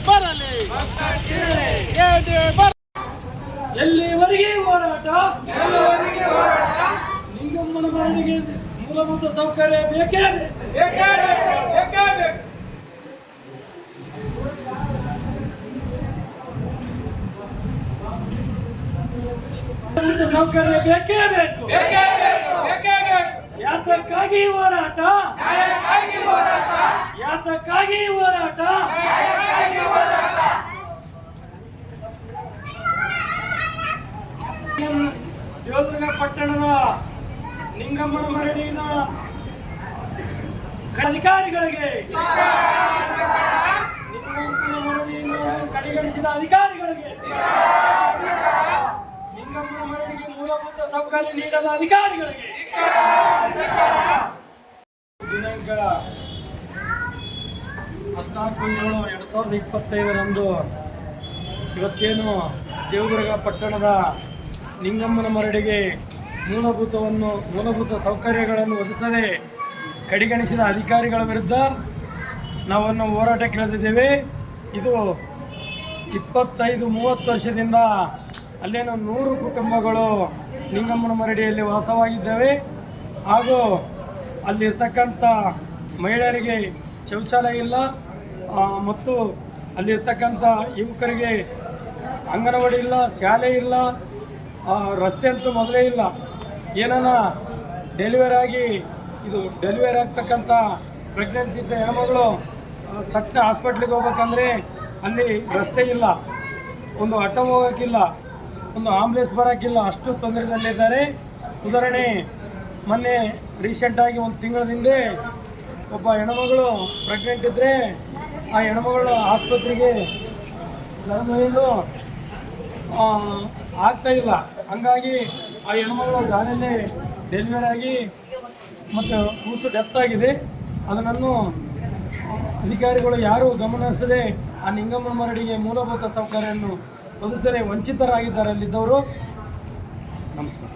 ಬರಲಿ ಎಲ್ಲಿವರೆಗೆ ಹೋರಾಟ ಲಿಂಗಮ್ಮನ ಮರಣಿಗೆ ಮೂಲಭೂತ ಸೌಕರ್ಯ ಬೇಕೇ ಸೌಕರ್ಯ ಬೇಕೇ ಬೇಕು ಯಾತಕ್ಕಾಗಿ ಹೋರಾಟ ಯಾತಕ್ಕಾಗಿ ಹೋರಾಟ ದೇವದುರ್ಗ ಪಟ್ಟಣದ ಲಿಂಗಮ್ಮನ ಮರಣಿನ ಅಧಿಕಾರಿಗಳಿಗೆ ಲಿಂಗಮ್ಮನ ಮರಣಿಯನ್ನು ಕಡೆಗಣಿಸಿದ ಅಧಿಕಾರಿಗಳಿಗೆ ಲಿಂಗಮ್ಮನ ಮರಣಿಗೆ ಮೂಲಭೂತ ಸೌಕರ್ಯ ನೀಡದ ಅಧಿಕಾರಿಗಳಿಗೆ ದಿನಾಂಕ 14/7/2025 ಇವತ್ತೇನು ದೇವದುರ್ಗ ಪಟ್ಟಣದ ಲಿಂಗಮ್ಮನ ಮರಡಿಗೆ ಮೂಲಭೂತ ಸೌಕರ್ಯಗಳನ್ನು ಒದಗಿಸದೆ ಕಡೆಗಣಿಸಿದ ಅಧಿಕಾರಿಗಳ ವಿರುದ್ಧ ನಾವನ್ನು ಹೋರಾಟಕ್ಕೆ ಇಳಿದಿದ್ದೇವೆ. ಇದು 25-30 ವರ್ಷದಿಂದ ಅಲ್ಲೇನು 100 ಕುಟುಂಬಗಳು ಲಿಂಗಮ್ಮನ ಮರಡಿಯಲ್ಲಿ ವಾಸವಾಗಿದ್ದೇವೆ. ಹಾಗೂ ಅಲ್ಲಿರ್ತಕ್ಕಂಥ ಮಹಿಳೆಯರಿಗೆ ಶೌಚಾಲಯ ಇಲ್ಲ ಮತ್ತು ಅಲ್ಲಿರ್ತಕ್ಕಂಥ ಯುವಕರಿಗೆ ಅಂಗನವಾಡಿ ಇಲ್ಲ, ಶಾಲೆ ಇಲ್ಲ, ರಸ್ತೆ ಅಂತೂ ಮೊದಲೇ ಇಲ್ಲ. ಏನಾನ ಡೆಲಿವರಿ ಆಗಿ ಡೆಲಿವರಿ ಆಗ್ತಕ್ಕಂಥ ಪ್ರೆಗ್ನೆಂಟ್ ಇದ್ದ ಹೆಣ್ಮಗಳು ಸಟ್ಟ ಹಾಸ್ಪಿಟ್ಲಿಗೆ ಹೋಗ್ಬೇಕಂದ್ರೆ ಅಲ್ಲಿ ರಸ್ತೆ ಇಲ್ಲ, ಒಂದು ಆಟೋ ಹೋಗೋಕ್ಕಿಲ್ಲ, ಒಂದು ಆಂಬುಲೆನ್ಸ್ ಬರೋಕ್ಕಿಲ್ಲ, ಅಷ್ಟು ತೊಂದರೆಯಲ್ಲಿದ್ದಾರೆ. ಉದಾಹರಣೆ ಮೊನ್ನೆ ರೀಸೆಂಟಾಗಿ 1 ತಿಂಗಳ ಹಿಂದೆ ಒಬ್ಬ ಹೆಣ್ಮಗಳು ಪ್ರೆಗ್ನೆಂಟ್ ಇದ್ದರೆ ಆ ಹೆಣ್ಮಗಳು ಆಸ್ಪತ್ರೆಗೆ ಗರ್ಭಹಿಂದು ಆಗ್ತಾಯಿಲ್ಲ. ಹಂಗಾಗಿ ಆ ಹೆಣ್ಮಗಳು ದಾರಿಯಲ್ಲೇ ಡೆಲಿವರಿ ಆಗಿ ಮತ್ತು ಕೂಸು ಡೆತ್ ಆಗಿದೆ. ಅದನ್ನು ಅಧಿಕಾರಿಗಳು ಯಾರೂ ಗಮನಿಸದೆ ಆ ಲಿಂಗಮ್ಮನ ಮರಡಿಗೆ ಮೂಲಭೂತ ಸೌಕರ್ಯವನ್ನು ಒದಗಿಸದೆ ವಂಚಿತರಾಗಿದ್ದಾರೆ ಅಲ್ಲಿದ್ದವರು. ನಮಸ್ಕಾರ.